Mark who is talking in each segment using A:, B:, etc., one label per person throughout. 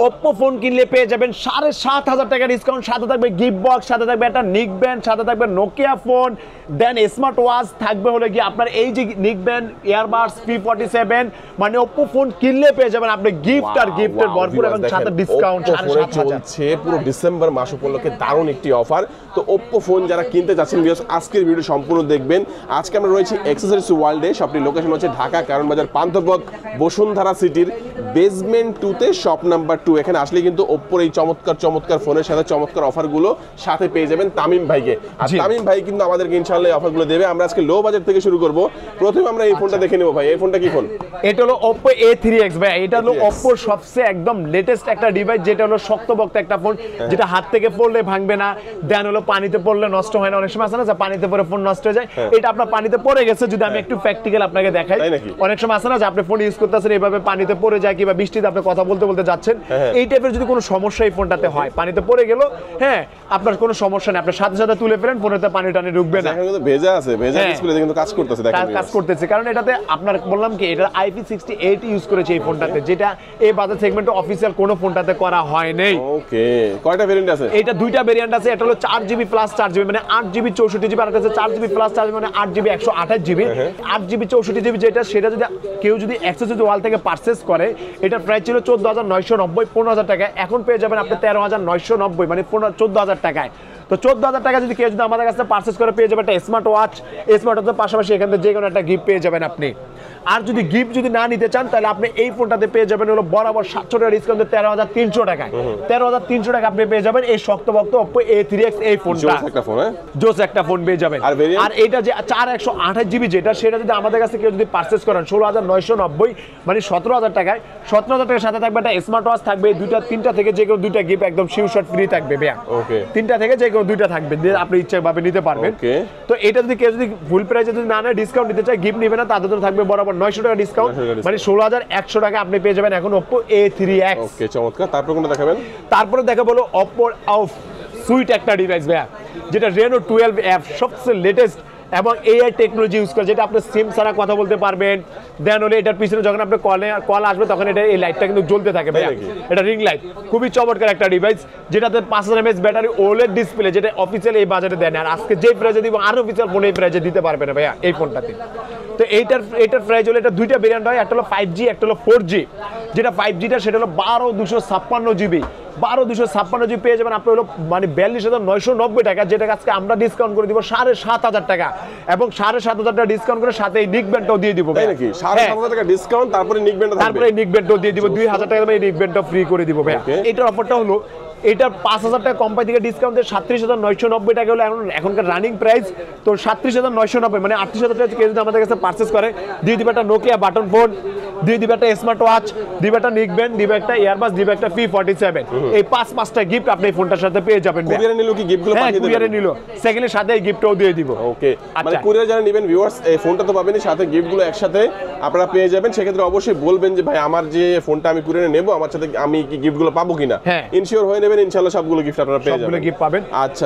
A: Oppo phone কিনলে পেয়ে যাবেন ৭,৫০০ টাকা ডিসকাউন্ট, সাথে থাকবে গিফট বক্স, সাথে থাকবে একটা নিক ব্যান্ড, সাথে থাকবে নোকিয়া ফোন, দেন স্মার্ট ওয়াচ থাকবে হলো কি আপনার এই যে নিক ব্যান্ড, ইয়ারবাডস, P47, মানে Oppo ফোন কিনলে পেয়ে যাবেন আপনি গিফট আর গিফটের ভরপুর এবং সাথে ডিসকাউন্ট ৭,৫০০
B: চলছে পুরো ডিসেম্বর মাস উপলক্ষে দারুণ একটি অফার। তো Oppo ফোন যারা কিনতে যাচ্ছেন ভিউয়ার্স আজকের ভিডিও সম্পূর্ণ দেখবেন। আজকে আমরা রয়েছি অ্যাক্সেসরিজ ওয়ার্ল্ডে, শপটির লোকেশন হচ্ছে ঢাকা কারণ বাজার পান্থপথ বসুন্ধরা সিটির বেসমেন্ট 2 তে শপ নাম্বার 2। এখানে আসলে কিন্তু Oppo এই চমৎকার ফোনের সাথে চমৎকার অফারগুলো সাথে পেয়ে যাবেন তামিম ভাইকে। আর তামিম ভাই কিন্তু আমাদেরকে ইনশাআল্লাহ এই অফারগুলো দেবে। আমরা আজকে লো বাজেট থেকে শুরু করব। প্রথমে আমরা এই ফোনটা দেখে নেব ভাই। এই ফোনটা কি ফোন?
A: এটা হলো Oppo A3X ভাই। এটা হলো Oppo সবচেয়ে একদম লেটেস্ট একটা ডিভাইস, যেটা হলো শক্তপোক্ত একটা ফোন, যেটা হাত থেকে পড়লে ভাঙবে না, দেন হলো পানিতে পড়লে নষ্ট হয় না। অনেক সময় আছে না যে পানিতে পড়ে ফোন নষ্ট হয়ে যায়, এটা আপনার পানিতে পড়ে গেছে। যদি আমি একটু প্র্যাকটিক্যাল আপনাকে দেখাই, অনেক সময় আছে না যে আপনি ফোন ইউজ করতেছেন এইভাবে পানিতে পড়ে যায় কিংবা বৃষ্টিতে আপনি কথা বলতে যাচ্ছেন, এই টাইপের যদি কোনো সমস্যা এই ফোনটাতে হয়, পানিতে পড়ে গেল, হ্যাঁ আপনার কোনো সমস্যা নেই, আপনি সাথে সাথে তুলে ফেলেন, ফোনেতে পানি টানি ঢুকবে না।
B: এখন কিন্তু ভেজা আছে, ভেজা ডিসপ্লেতে কিন্তু কাজ করতেছে, দেখেন
A: কাজ করতেছে, কারণ এটাতে আপনার বললাম কি এটা IP68 ইউজ করেছে এই ফোনটাতে, যেটা এই বাজার সেগমেন্টে অফিশিয়াল কোনো ফোনটাতে করা হয় নাই।
B: ওকে, কয়টা ভেরিয়েন্ট আছে?
A: এটা দুইটা ভেরিয়েন্ট আছে। এটা হলো 4GB প্লাস 4GB মানে 8GB 64GB, আর এটা 4GB প্লাস 4GB মানে 8GB 128GB। 8GB 64GB যেটা, সেটা যদি কেউ যদি অ্যাক্সেসরিজ ওয়াল থেকে পারচেজ করে, এটার প্রাইস ছিল 14,990, 15,000 টাকা। এখন পেয়ে যাবেন আপনি 13,990 মানে 14,000 টাকায়। তো 14,000 টাকা যদি কেউ যদি আমাদের কাছে পারচেজ করে, পেয়ে যাবেন একটা স্মার্ট ওয়াচ। স্মার্ট ওয়াচের পাশাপাশি এখান থেকে যে কোনো একটা গিফট পেয়ে যাবেন আপনি। আর যদি গিফট যদি না নিতে চান, তাহলে আপনি এই ফোনটাতে পেয়ে যাবেন হলো বরাবর 700 টাকা ডিসকাউন্ট 13,300 টাকায়। 13,300 টাকা আপনি পেয়ে যাবেন এই শক্তপোক্ত Oppo A3X এই ফোনটা। জোস একটা ফোন পেয়ে যাবেন। আর এটা যে 4/128GB যেটা, সেটা যদি আমাদের কাছে কেউ যদি পারচেজ করেন 16,990 মানে 17,000 টাকায়, 17,000 টাকার সাথে থাকবে একটা স্মার্ট ওয়াচ থাকবে, তিনটা থেকে যে কোনো দুইটা গিফট একদম শিওর শট ফ্রি থাকবে ভাইয়া।
B: ওকে,
A: তিনটা থেকে যে কোনো দুইটা থাকবে, আপনি ইচ্ছাভাবে নিতে পারবেন। তো এটা যদি কেউ যদি ফুল প্রাইসে যদি না নেয়, ডিসকাউন্ট নিতে চায়, গিফট নেবে না, তাদের জন্য থাকবে বরাবর 900 টাকা ডিসকাউন্ট মানে 16,100 টাকা আপনি পেয়ে যাবেন এখন Oppo A3X।
B: ওকে, চমৎকার। তারপর কোনটা দেখাবেন?
A: তারপরে দেখা বলো Oppo সুইট একটা ডিভাইস ভাইয়া, যেটা Reno 12F, সবচেয়ে লেটেস্ট এবং AI টেকনোলজি ইউজ করে, যেটা আপনি সিম ছাড়া কথা বলতে পারবেন। দেন হলে এটার পিছনে যখন আপনি কল আসবে, তখন এটা এই লাইটটা কিন্তু জ্বলতে থাকে ভাইয়া, এটা রিং লাইট। খুবই চমৎকার একটা ডিভাইস, যেটাতে 5000 mAh ব্যাটারি, OLED ডিসপ্লে, যেটা অফিসিয়াল এই বাজারে দেন। আর আজকে যে প্রাইসে দিব, আর অফিসিয়াল ফোন এই প্রাইসে দিতে পারবে না ভাইয়া এই ফোনটাতে। তো এইটার প্রাইস হলো, এটা দুইটা ভেরিয়েন্ট হয়, একটা হলো 5G, একটা হলো 4G। যেটা 5Gটা সেটা হলো 12,256GB। 12,256GB পেয়ে যাবেন আপনি হলো মানে 42,990 টাকা, যেটা আজকে আমরা ডিসকাউন্ট করে দিব 7,500 টাকা, এবং 7,500 টাকা ডিসকাউন্ট করে সাথে এই নিক ব্যান্ডটাও দিয়ে দিব।
B: তাই নাকি? 7,500 টাকা ডিসকাউন্ট, তারপরে নিক ব্যান্ড থাকবে,
A: তারপরে নিক ব্যান্ডটাও দিয়ে দিব 2,000 টাকা দামে, এই নিক ব্যান্ডটাও ফ্রি করে দিব ভাই। এটার অফারটা হলো, এটা 5,000 টাকা কোম্পানি থেকে ডিসকাউন্ট দিয়ে 37,990 টাকা হলো এখনকার রানিং প্রাইস। তো 37,990 মানে 38,000 টাকা কেউ যদি আমাদের কাছে পারচেজ করে, দিয়ে দিবে একটা নোকিয়া বাটন ফোন, দিয়ে দিবে একটা স্মার্ট ওয়াচ, দিবে একটা নিক ব্যান্ড, দিবে একটা ইয়ারবাডস, দিবে একটা P47। এই পাঁচটা গিফট আপনি এই ফোনটার সাথে পেয়ে যাবেন।
B: কুরিয়ারে নিলো কি গিফটগুলো পাঠিয়ে দেবেন?
A: কুরিয়ারে নিলো, সেকেন্ডের সাথে এই গিফটও দিয়ে দিব।
B: ওকে, মানে কুরিয়ারে যারা নেবেন ভিউয়ার্স, এই ফোনটা তো পাবেনই, সাথে গিফটগুলো একসাথে আপনারা পেয়ে যাবেন। সেক্ষেত্রে অবশ্যই বলবেন যে ভাই আমার যে ফোনটা আমি কুরিয়ারে নেব, আমার সাথে আমি কি গিফটগুলো পাবো কিনা, ইনশিওর হয়ে নেবেন, ইনশাআল্লাহ সবগুলো গিফট আপনারা পেয়ে যাবেন, সবগুলো গিফট পাবেন। আচ্ছা,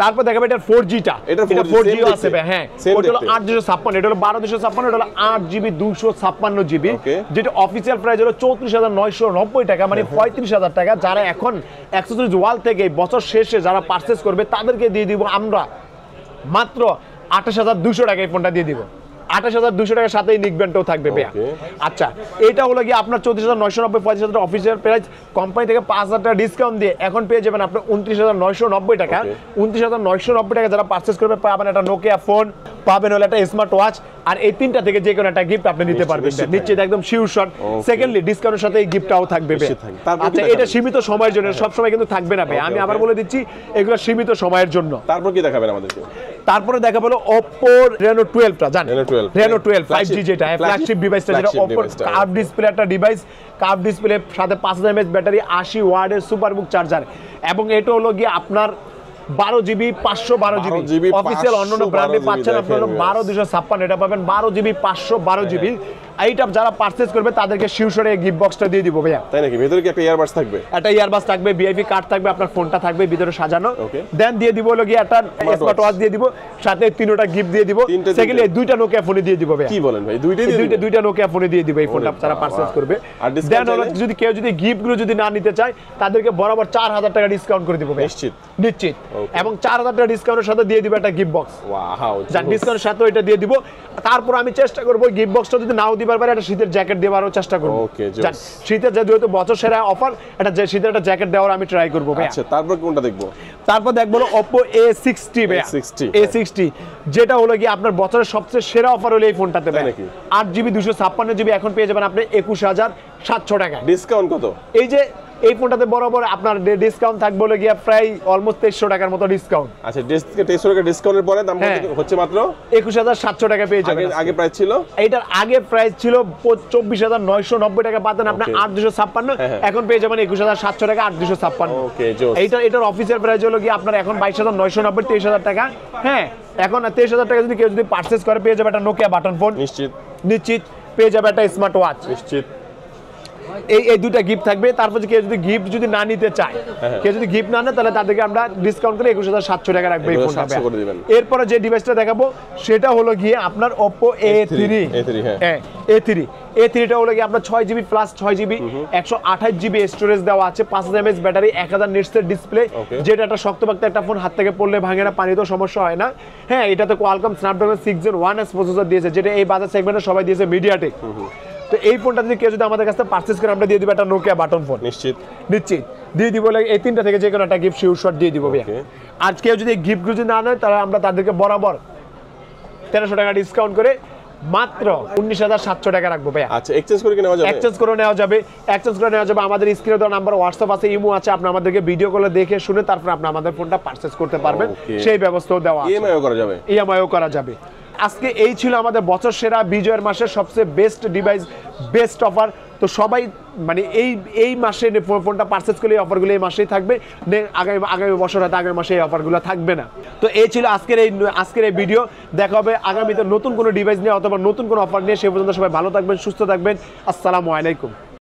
B: তারপর দেখাবো এটা 4Gটা। এটা 4G আছে ভাই, হ্যাঁ ওটা হলো 8,256, এটা হলো 12,256, এটা হলো 8GB 256GB, যেটা অফিশিয়াল প্রাইস হলো 34,990 টাকা মানে 35,000 টাকা। যারা এখন অ্যাক্সেসরিজ ওয়াল থেকে বছর শেষে যারা পারচেজ করবে, তাদেরকে দিয়ে দিব আমরা মাত্র 28,200 টাকা এই ফোনটা দিয়ে দিব। 28,200 টাকার সাথে নিক ব্যান্ডটাও থাকবে ভাইয়া। আচ্ছা, এটা হলো কি আপনার 34,990, 35,000 অফিসিয়াল প্রাইস, কোম্পানি থেকে 5,000 টাকা ডিসকাউন্ট দিয়ে এখন পেয়ে যাবেন আপনি 29,990 টাকা। 29,990 টাকা যারা পারচেজ করবে, পাবেন একটা নোকিয়া ফোন, পাবেন হলো একটা স্মার্ট ওয়াচ, আর এই তিনটা থেকে যে কোনো একটা গিফট আপনি নিতে পারবেন নিশ্চিত, একদম শিওর শট। সেকেন্ডলি ডিসকাউন্টের সাথে এই গিফটটাও থাকবে ভাই। আচ্ছা, এটা সীমিত সময়ের জন্য, সব সময় কিন্তু থাকবে না ভাই, আমি আবার বলে দিচ্ছি এগুলো সীমিত সময়ের জন্য। তারপর কি দেখাবেন আমাদেরকে?
A: তারপরে দেখা হলো Oppo Reno 12টা, জানেন Reno 12 5G যেটা ফ্ল্যাগশিপ ডিভাইসটা, যেটা Oppo কার্ভ ডিসপ্লে একটা ডিভাইস, কার্ভ ডিসপ্লে সাথে 5000 mAh ব্যাটারি, 80 ওয়াটের সুপারবুক চার্জার, এবং এটা হলো গিয়ে আপনার 12GB 512GB। অফিসিয়াল অন্যান্য ব্র্যান্ডে পাচ্ছেন আপনারা 12,256, এটা পাবেন 12GB 512GB। এইটা যারা পারচেজ করবে তাদেরকে শিউসরে গিফট বক্সটা দিয়ে দিব ভাইয়া।
B: তাই নাকি? ভেতরে কি একটা ইয়ারবাডস থাকবে?
A: একটা ইয়ারবাস থাকবে, ভিআইপি কার্ড থাকবে, আপনার ফোনটা থাকবে ভিতরে সাজানো।
B: Okay.
A: দেন দিয়ে দিব হলো গিয়ে একটা স্মার্ট ওয়াচ দিয়ে দিব, সাথে তিনটা গিফট দিয়ে দিব। সেকেন্ডলি দুইটা নোকিয়া ফোনে দিয়ে দিব ভাইয়া।
B: কি বলেন ভাই? দুইটাই দিয়ে দিবেন?
A: দুইটা নোকিয়া ফোনে দিয়ে দিব এই ফোনটা যারা পারচেজ করবে।
B: আর
A: দেন
B: ডিসকাউন্ট
A: হলো যদি কেউ যদি গিফটগুলো যদি না নিতে চায় তাদেরকে বরাবর 4000 টাকা ডিসকাউন্ট করে দিব ভাইয়া।
B: নিশ্চিত?
A: নিশ্চিত।
B: Okay.
A: এবং 4000 টাকা ডিসকাউন্টের সাথে দিয়ে দিব একটা গিফট বক্স।
B: ওয়াও,
A: যার ডিসকাউন্টের সাথে এটা দিয়ে দিব। তারপর আমি চেষ্টা করব গিফট বক্সটা যদি নাও দিবার পারে একটা শীতের জ্যাকেট দেওয়ারও চেষ্টা করব।
B: ওকে,
A: যান শীতের যেহেতু বছর সেরা অফার, একটা শীতের একটা জ্যাকেট দেওয়ার আমি ট্রাই করব ভাই।
B: আচ্ছা, তারপর কোনটা দেখবো?
A: তারপর দেখবো Oppo A60 ভাই।
B: A60
A: A60 যেটা হলো কি আপনার বছরের সবচেয়ে সেরা অফার হলো এই ফোনটাতে ভাই। 8GB 256GB এখন পেয়ে যাবেন আপনি 21700 টাকা।
B: ডিসকাউন্ট কত?
A: এই যে এই ফোনটাতে বরাবর আপনার ডিসকাউন্ট থাকবে বলে গিয়া প্রায় অলমোস্ট 2300 টাকার মতো ডিসকাউন্ট।
B: আচ্ছা, 2300 টাকা ডিসকাউন্টের পরে দাম হচ্ছে মাত্র
A: 21700 টাকা পেয়ে যাবেন।
B: আগে প্রাইস ছিল,
A: এইটার আগে প্রাইস ছিল 24990 টাকা পাতেন আপনি 8256, এখন পেয়ে যাবেন 21700 টাকা 8256।
B: ওকে,
A: এটার অফিসিয়াল প্রাইস হলো কি আপনার এখন 22990 23000 টাকা। হ্যাঁ, এখন 23000 টাকা যদি কেউ যদি পারচেজ করে পেয়ে যাবে একটা নোকিয়া বাটন ফোন। নিশ্চিত পেয়ে যাবে একটা স্মার্ট ওয়াচ।
B: নিশ্চিত।
A: এই দুইটা গিফট থাকবে। তারপর কেউ যদি গিফট যদি না নিতে চায়, কেউ যদি গিফট না নেয় তাহলে তাদেরকে আমরা ডিসকাউন্ট করে 21700 টাকা রাখবো এই ফোনটা। এরপরে যে ডিভাইসটা দেখাবো সেটা হলো গিয়ে আপনার Oppo A3। হ্যাঁ, A3টা হলো গিয়ে আপনার 6GB plus 6GB 128GB storage দেওয়া আছে, 5000 mAh ব্যাটারি, 1000 নিটসের ডিসপ্লে, যেটা একটা শক্তপোক্ত একটা ফোন, হাত থেকে পড়লে ভাঙে না, পানিতেও সমস্যা হয় না। হ্যাঁ, এটাতে Qualcomm Snapdragon 6 Gen 1S processor দিয়েছে, যেটা এই বাজার সেগমেন্টে সবাই দিয়েছে মিডিয়াটেক। তো এই ফোনটা যদি কেউ যদি আমাদের কাছে পারচেজ করে আমরা দিয়ে দিব একটা নোকিয়া বাটন ফোন। নিশ্চিত দিয়ে দিব। এই তিনটা থেকে যে কোনো একটা গিফট শিওর দিয়ে দিব ভাইয়া। আর কেউ যদি গিফট যদি না নেয় তাহলে আমরা তাদেরকে বরাবর 1300 টাকা ডিসকাউন্ট করে মাত্র 19700 টাকা রাখবো ভাইয়া।
B: আচ্ছা, এক্সচেঞ্জ করে নেওয়া যাবে?
A: এক্সচেঞ্জ করে নেওয়া যাবে। আমাদের স্ক্রিনে দেওয়া নাম্বার, হোয়াটসঅ্যাপ আছে, ইমো আছে, আপনি আমাদেরকে ভিডিও কলে দেখে শুনে তারপর আপনি আমাদের ফোনটা পারচেজ করতে পারবেন। সেই ব্যবস্থাও দেওয়া আছে। ইএমআইও করা যাবে। আজকে এই ছিল আমাদের বছর সেরা বিজয়ের মাসের সবচেয়ে বেস্ট ডিভাইস, বেস্ট অফার। তো সবাই মানে এই মাসে ফোনটা পারচেজ করলে এই অফারগুলো এই মাসেই থাকবে, আগামী বছর হয়তো আগামী মাসে এই অফারগুলো থাকবে না। তো এই ছিল আজকের এই ভিডিও। দেখা হবে আগামীতে নতুন কোনো ডিভাইস নিয়ে অথবা নতুন কোনো অফার নিয়ে। সে পর্যন্ত সবাই ভালো থাকবেন, সুস্থ থাকবেন। আসসালামু আলাইকুম।